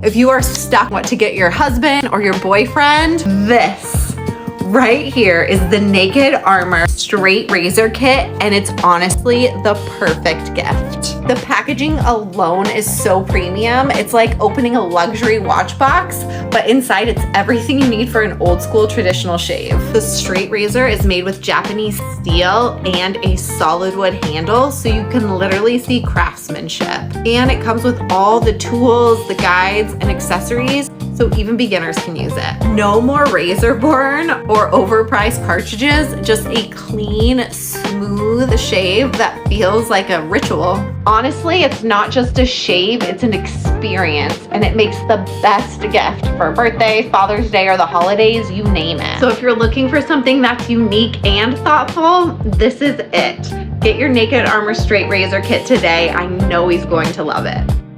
If you are stuck what to get your husband or your boyfriend, this right here is the Naked Armor straight razor kit, and it's honestly the perfect gift. The packaging alone is so premium. It's like opening a luxury watch box, but inside it's everything you need for an old school traditional shave. The straight razor is made with Japanese steel and a solid wood handle, so you can literally see craftsmanship. And it comes with all the tools, the guides, and accessories, so even beginners can use it. No more razor burn or overpriced cartridges, just a clean, smooth shave that feels like a ritual. Honestly, it's not just a shave, it's an experience, and it makes the best gift for birthday, Father's Day, or the holidays, you name it. So if you're looking for something that's unique and thoughtful, this is it. Get your Naked Armor straight razor kit today. I know he's going to love it.